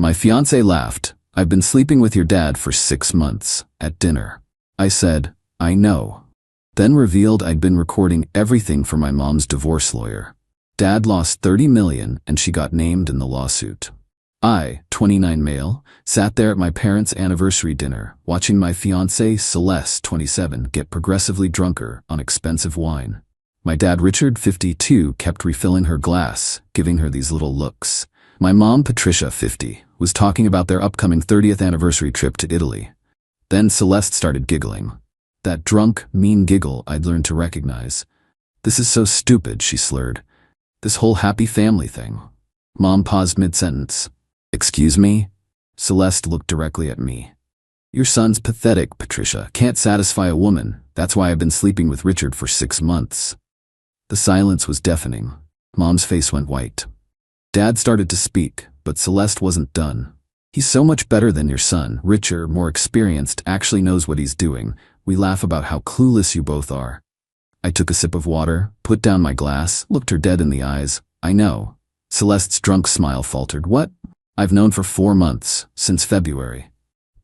My fiancé laughed. I've been sleeping with your dad for 6 months, at dinner. I said, I know. Then revealed I'd been recording everything for my mom's divorce lawyer. Dad lost $30 million and she got named in the lawsuit. I, 29 male, sat there at my parents' anniversary dinner, watching my fiancée Celeste, 27, get progressively drunker on expensive wine. My dad Richard, 52, kept refilling her glass, giving her these little looks. My mom Patricia, 50, was talking about their upcoming 30th anniversary trip to Italy. Then Celeste started giggling. That drunk, mean giggle I'd learned to recognize. This is so stupid, she slurred. This whole happy family thing. Mom paused mid-sentence. Excuse me? Celeste looked directly at me. Your son's pathetic, Patricia. Can't satisfy a woman. That's why I've been sleeping with Richard for 6 months. The silence was deafening. Mom's face went white. Dad started to speak, but Celeste wasn't done. He's so much better than your son. Richer, more experienced, actually knows what he's doing. We laugh about how clueless you both are. I took a sip of water, put down my glass, looked her dead in the eyes. I know. Celeste's drunk smile faltered. What? I've known for 4 months, since February.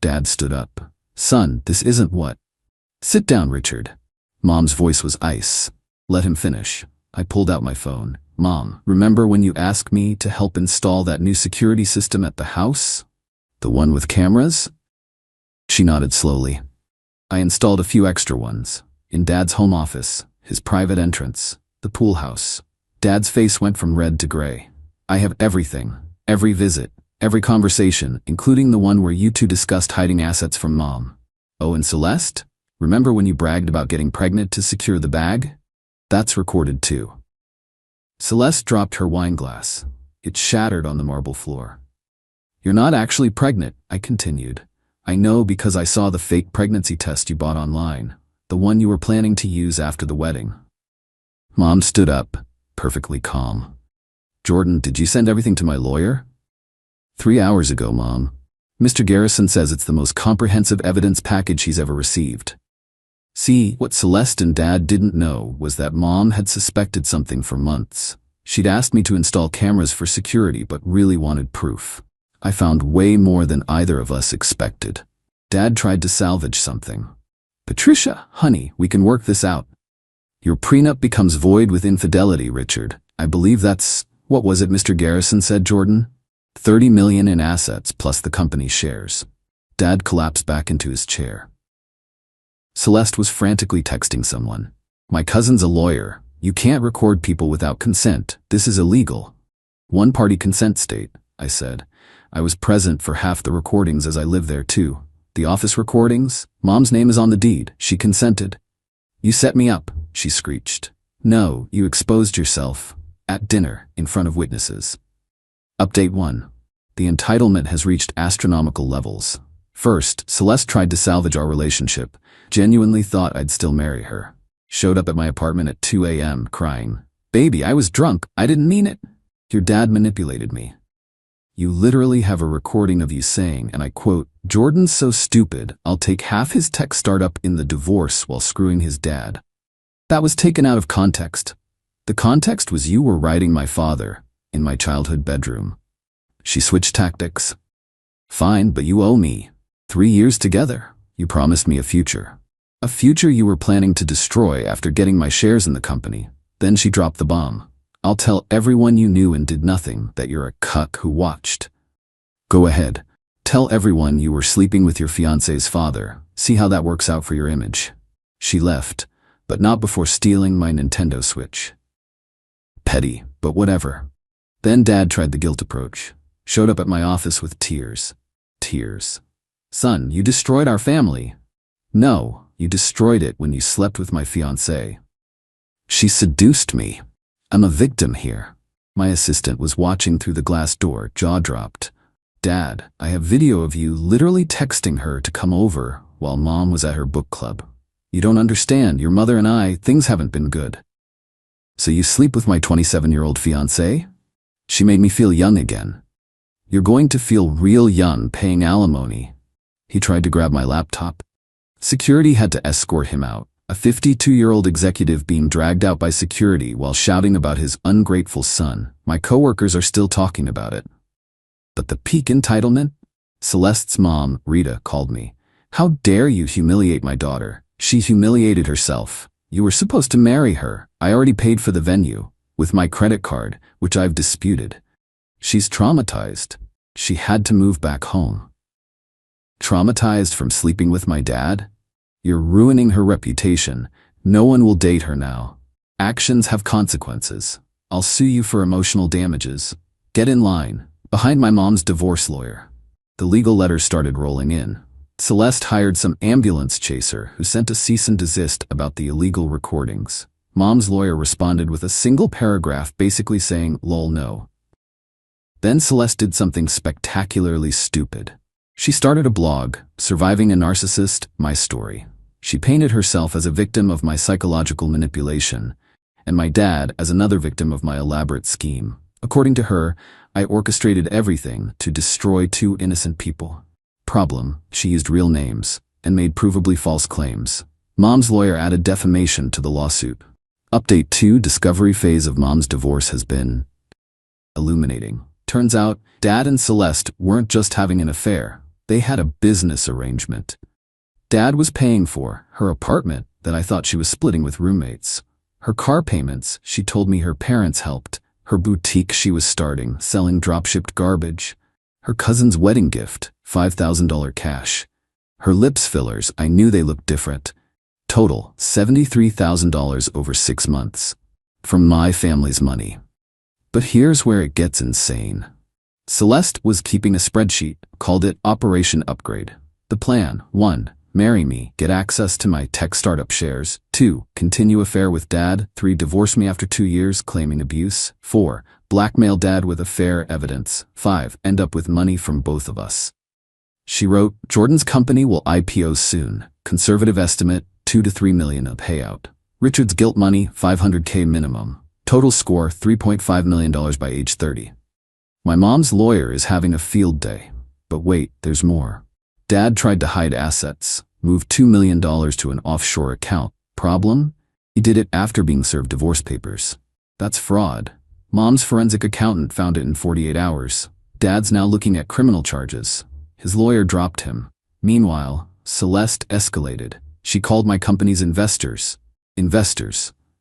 Dad stood up. Son, this isn't what. Sit down, Richard. Mom's voice was ice. Let him finish. I pulled out my phone. Mom, remember when you asked me to help install that new security system at the house? The one with cameras? She nodded slowly. I installed a few extra ones. In Dad's home office, his private entrance, the pool house. Dad's face went from red to gray. I have everything. Every visit. Every conversation, including the one where you two discussed hiding assets from Mom. Oh, and Celeste? Remember when you bragged about getting pregnant to secure the bag? That's recorded too. Celeste dropped her wine glass. It shattered on the marble floor. You're not actually pregnant, I continued. I know because I saw the fake pregnancy test you bought online, the one you were planning to use after the wedding. Mom stood up, perfectly calm. Jordan, did you send everything to my lawyer? 3 hours ago, Mom. Mr. Garrison says it's the most comprehensive evidence package he's ever received. See, what Celeste and Dad didn't know was that Mom had suspected something for months. She'd asked me to install cameras for security but really wanted proof. I found way more than either of us expected. Dad tried to salvage something. Patricia, honey, we can work this out. Your prenup becomes void with infidelity, Richard. I believe that's, what was it Mr. Garrison said, Jordan? 30 million in assets plus the company's shares. Dad collapsed back into his chair. Celeste was frantically texting someone. My cousin's a lawyer. You can't record people without consent. This is illegal. One-party consent state, I said. I was present for half the recordings as I live there too. The office recordings? Mom's name is on the deed. She consented. You set me up, she screeched. No, you exposed yourself. At dinner, in front of witnesses. Update 1. The entitlement has reached astronomical levels. First, Celeste tried to salvage our relationship. Genuinely thought I'd still marry her. Showed up at my apartment at 2 a.m. crying. Baby, I was drunk. I didn't mean it. Your dad manipulated me. You literally have a recording of you saying, and I quote, Jordan's so stupid, I'll take half his tech startup in the divorce while screwing his dad. That was taken out of context. The context was you were writing my father in my childhood bedroom. She switched tactics. Fine, but you owe me. 3 years together. You promised me a future. A future you were planning to destroy after getting my shares in the company. Then she dropped the bomb. I'll tell everyone you knew and did nothing that you're a cuck who watched. Go ahead. Tell everyone you were sleeping with your fiancé's father. See how that works out for your image. She left, but not before stealing my Nintendo Switch. Petty, but whatever. Then Dad tried the guilt approach. Showed up at my office with tears. Tears. Son, you destroyed our family. No, you destroyed it when you slept with my fiancée. She seduced me. I'm a victim here. My assistant was watching through the glass door, jaw dropped. Dad, I have video of you literally texting her to come over while Mom was at her book club. You don't understand, your mother and I, things haven't been good. So you sleep with my 27-year-old fiancé? She made me feel young again. You're going to feel real young paying alimony. He tried to grab my laptop. Security had to escort him out. A 52-year-old executive being dragged out by security while shouting about his ungrateful son. My coworkers are still talking about it. But the peak entitlement? Celeste's mom, Rita, called me. How dare you humiliate my daughter? She humiliated herself. You were supposed to marry her. I already paid for the venue, with my credit card, which I've disputed. She's traumatized. She had to move back home. Traumatized from sleeping with my dad? You're ruining her reputation. No one will date her now. Actions have consequences. I'll sue you for emotional damages. Get in line, behind my mom's divorce lawyer. The legal letters started rolling in. Celeste hired some ambulance chaser who sent a cease and desist about the illegal recordings. Mom's lawyer responded with a single paragraph basically saying, "Lol, no." Then Celeste did something spectacularly stupid. She started a blog, Surviving a Narcissist, My Story. She painted herself as a victim of my psychological manipulation, and my dad as another victim of my elaborate scheme. According to her, I orchestrated everything to destroy two innocent people. Problem, she used real names and made provably false claims. Mom's lawyer added defamation to the lawsuit. Update 2: Discovery phase of mom's divorce has been illuminating. Turns out, Dad and Celeste weren't just having an affair. They had a business arrangement. Dad was paying for her apartment that I thought she was splitting with roommates. Her car payments, she told me her parents helped. Her boutique she was starting, selling drop-shipped garbage. Her cousin's wedding gift, $5,000 cash. Her lips fillers, I knew they looked different. Total, $73,000 over 6 months. From my family's money. But here's where it gets insane. Celeste was keeping a spreadsheet, called it Operation Upgrade. The plan: 1. Marry me, get access to my tech startup shares. 2. Continue affair with Dad. 3. Divorce me after 2 years, claiming abuse. 4. Blackmail Dad with affair evidence. 5. End up with money from both of us. She wrote, Jordan's company will IPO soon. Conservative estimate, 2 to 3 million a payout. Richard's guilt money, $500K minimum. Total score, $3.5 million by age 30. My mom's lawyer is having a field day. But wait, there's more. Dad tried to hide assets, moved $2 million to an offshore account. Problem? He did it after being served divorce papers. That's fraud. Mom's forensic accountant found it in 48 hours. Dad's now looking at criminal charges. His lawyer dropped him. Meanwhile, Celeste escalated. She called my company's investors.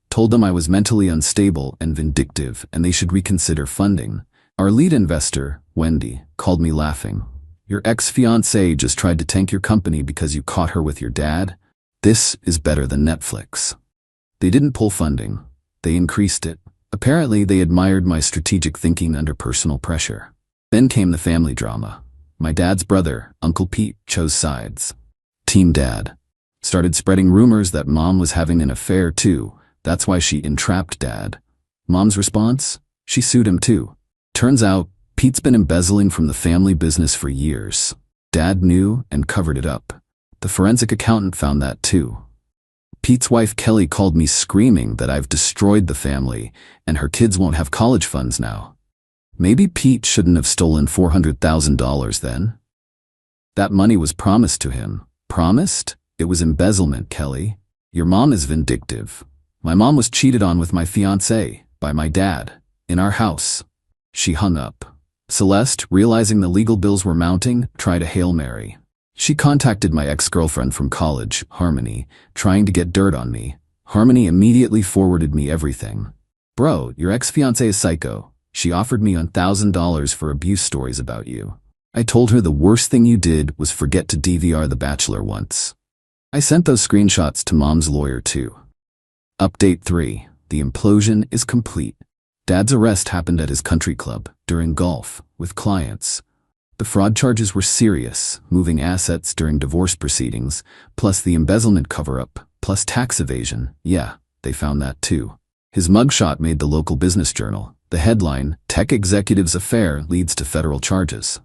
Told them I was mentally unstable and vindictive and they should reconsider funding. Our lead investor, Wendy, called me laughing. Your ex-fiancée just tried to tank your company because you caught her with your dad? This is better than Netflix. They didn't pull funding. They increased it. Apparently, they admired my strategic thinking under personal pressure. Then came the family drama. My dad's brother, Uncle Pete, chose sides. Team Dad. Started spreading rumors that Mom was having an affair too. That's why she entrapped Dad. Mom's response? She sued him too. Turns out, Pete's been embezzling from the family business for years. Dad knew and covered it up. The forensic accountant found that too. Pete's wife Kelly called me screaming that I've destroyed the family and her kids won't have college funds now. Maybe Pete shouldn't have stolen $400,000 then. That money was promised to him. Promised? It was embezzlement, Kelly. Your mom is vindictive. My mom was cheated on with my fiancé, by my dad, in our house. She hung up. Celeste, realizing the legal bills were mounting, tried a Hail Mary. She contacted my ex-girlfriend from college, Harmony, trying to get dirt on me. Harmony immediately forwarded me everything. Bro, your ex-fiancé is psycho. She offered me $1,000 for abuse stories about you. I told her the worst thing you did was forget to DVR The Bachelor once. I sent those screenshots to Mom's lawyer too. Update 3. The implosion is complete. Dad's arrest happened at his country club, during golf, with clients. The fraud charges were serious, moving assets during divorce proceedings, plus the embezzlement cover-up, plus tax evasion. Yeah, they found that too. His mugshot made the local business journal. The headline, Tech Executive's Affair Leads to Federal Charges.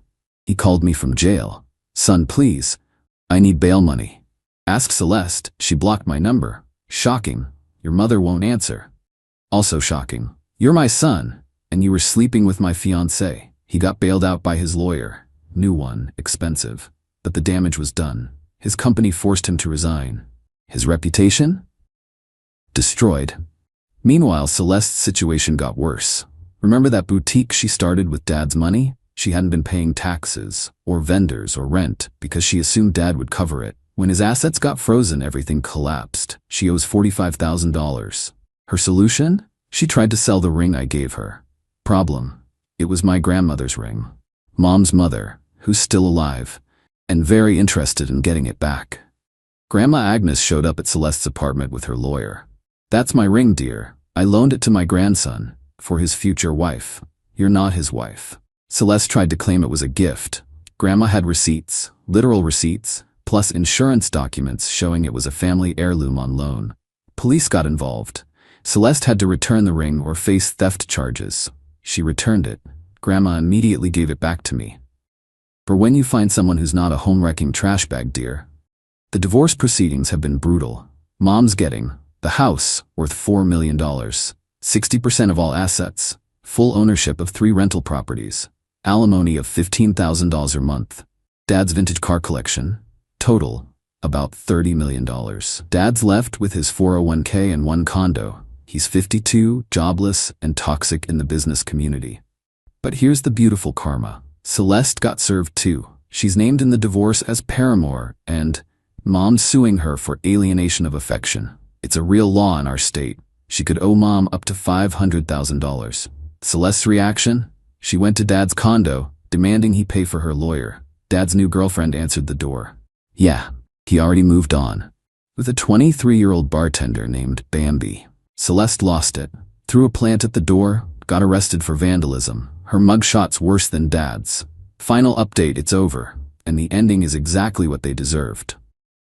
He called me from jail. Son, please. I need bail money. Ask Celeste, she blocked my number. Shocking. Your mother won't answer. Also shocking. You're my son, and you were sleeping with my fiancé. He got bailed out by his lawyer. New one, expensive. But the damage was done. His company forced him to resign. His reputation? Destroyed. Meanwhile, Celeste's situation got worse. Remember that boutique she started with Dad's money? She hadn't been paying taxes, or vendors, or rent, because she assumed Dad would cover it. When his assets got frozen, everything collapsed. She owes $45,000. Her solution? She tried to sell the ring I gave her. Problem: it was my grandmother's ring. Mom's mother, who's still alive, and very interested in getting it back. Grandma Agnes showed up at Celeste's apartment with her lawyer. "That's my ring, dear. I loaned it to my grandson, for his future wife. You're not his wife." Celeste tried to claim it was a gift. Grandma had receipts, literal receipts, plus insurance documents showing it was a family heirloom on loan. Police got involved. Celeste had to return the ring or face theft charges. She returned it. Grandma immediately gave it back to me. For when you find someone who's not a home-wrecking trash bag, dear. The divorce proceedings have been brutal. Mom's getting the house, worth $4 million, 60% of all assets, full ownership of 3 rental properties, alimony of $15,000 a month. Dad's vintage car collection, total, about $30 million. Dad's left with his 401k and 1 condo. He's 52, jobless, and toxic in the business community. But here's the beautiful karma. Celeste got served too. She's named in the divorce as paramour, and Mom's suing her for alienation of affection. It's a real law in our state. She could owe Mom up to $500,000. Celeste's reaction? She went to Dad's condo, demanding he pay for her lawyer. Dad's new girlfriend answered the door. Yeah, he already moved on. With a 23-year-old bartender named Bambi. Celeste lost it, threw a plant at the door, got arrested for vandalism. Her mugshot's worse than Dad's. Final update: it's over, and the ending is exactly what they deserved.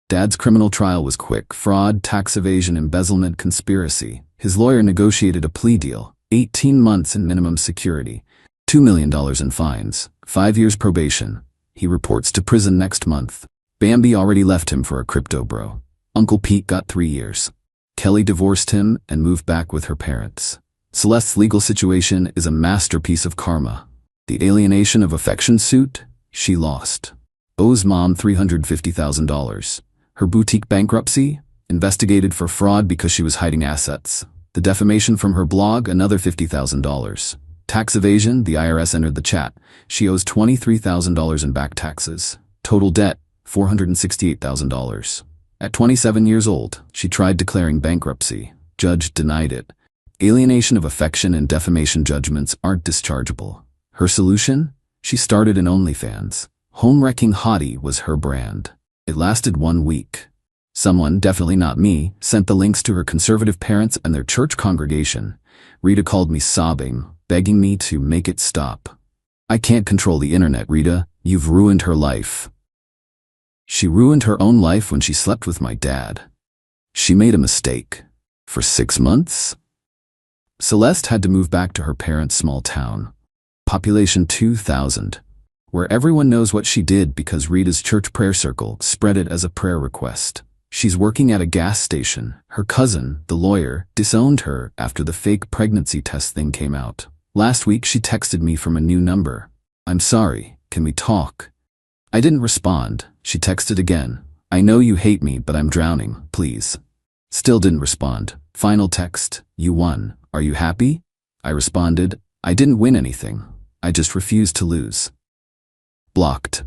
Dad's criminal trial was quick. Fraud, tax evasion, embezzlement, conspiracy. His lawyer negotiated a plea deal, 18 months in minimum security, $2 million in fines, 5 years probation. He reports to prison next month. Bambi already left him for a crypto bro. Uncle Pete got 3 years. Kelly divorced him and moved back with her parents. Celeste's legal situation is a masterpiece of karma. The alienation of affection suit, she lost. Owes Mom $350,000. Her boutique bankruptcy, investigated for fraud because she was hiding assets. The defamation from her blog, another $50,000. Tax evasion, the IRS entered the chat. She owes $23,000 in back taxes. Total debt, $468,000. At 27 years old, she tried declaring bankruptcy. Judge denied it. Alienation of affection and defamation judgments aren't dischargeable. Her solution? She started an OnlyFans. Home-wrecking hottie was her brand. It lasted 1 week. Someone, definitely not me, sent the links to her conservative parents and their church congregation. Rita called me sobbing, begging me to make it stop. I can't control the internet, Rita. You've ruined her life. She ruined her own life when she slept with my dad. She made a mistake. For 6 months? Celeste had to move back to her parents' small town. Population 2,000. Where everyone knows what she did because Rita's church prayer circle spread it as a prayer request. She's working at a gas station. Her cousin, the lawyer, disowned her after the fake pregnancy test thing came out. Last week she texted me from a new number. "I'm sorry, can we talk?" I didn't respond. She texted again. "I know you hate me, but I'm drowning, please." Still didn't respond. Final text: "You won. Are you happy?" I responded, "I didn't win anything. I just refused to lose." Blocked.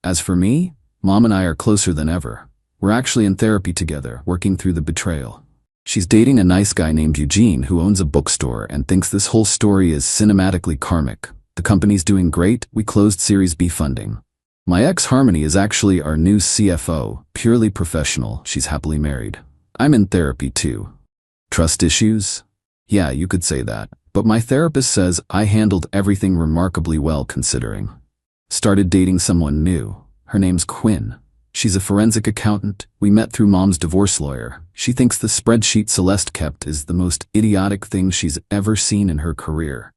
As for me, Mom and I are closer than ever. We're actually in therapy together, working through the betrayal. She's dating a nice guy named Eugene who owns a bookstore and thinks this whole story is cinematically karmic. The company's doing great. We closed Series B funding. My ex Harmony is actually our new CFO, purely professional. She's happily married. I'm in therapy too. Trust issues? Yeah, you could say that. But my therapist says I handled everything remarkably well considering. Started dating someone new. Her name's Quinn. She's a forensic accountant. We met through Mom's divorce lawyer. She thinks the spreadsheet Celeste kept is the most idiotic thing she's ever seen in her career.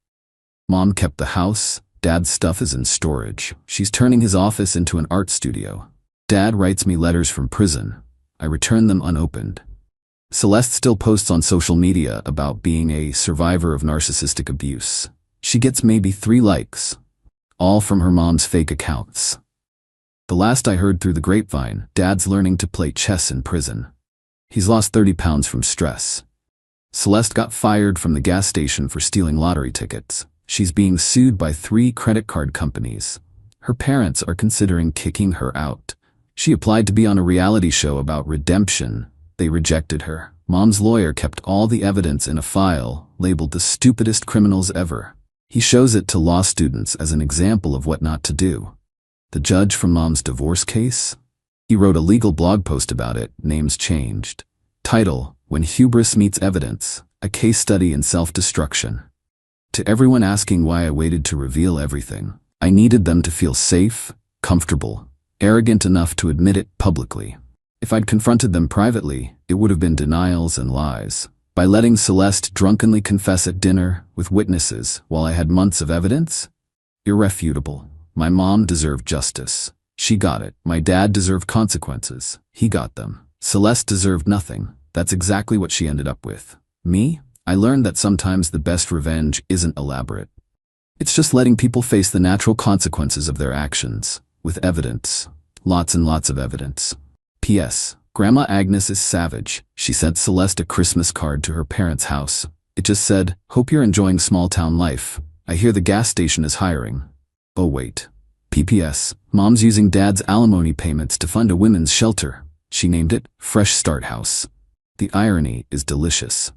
Mom kept the house. Dad's stuff is in storage. She's turning his office into an art studio. Dad writes me letters from prison. I return them unopened. Celeste still posts on social media about being a survivor of narcissistic abuse. She gets maybe 3 likes. All from her mom's fake accounts. The last I heard through the grapevine, Dad's learning to play chess in prison. He's lost 30 pounds from stress. Celeste got fired from the gas station for stealing lottery tickets. She's being sued by 3 credit card companies. Her parents are considering kicking her out. She applied to be on a reality show about redemption. They rejected her. Mom's lawyer kept all the evidence in a file, labeled the stupidest criminals ever. He shows it to law students as an example of what not to do. The judge from Mom's divorce case? He wrote a legal blog post about it, names changed. Title: When Hubris Meets Evidence, a case study in self-destruction. To everyone asking why I waited to reveal everything, I needed them to feel safe, comfortable, arrogant enough to admit it publicly. If I'd confronted them privately, it would have been denials and lies. By letting Celeste drunkenly confess at dinner with witnesses while I had months of evidence? Irrefutable. My mom deserved justice. She got it. My dad deserved consequences. He got them. Celeste deserved nothing. That's exactly what she ended up with. Me? I learned that sometimes the best revenge isn't elaborate. It's just letting people face the natural consequences of their actions, with evidence. Lots and lots of evidence. P.S. Grandma Agnes is savage. She sent Celeste a Christmas card to her parents' house. It just said, "Hope you're enjoying small-town life. I hear the gas station is hiring." Oh wait. P.P.S. Mom's using Dad's alimony payments to fund a women's shelter. She named it Fresh Start House. The irony is delicious.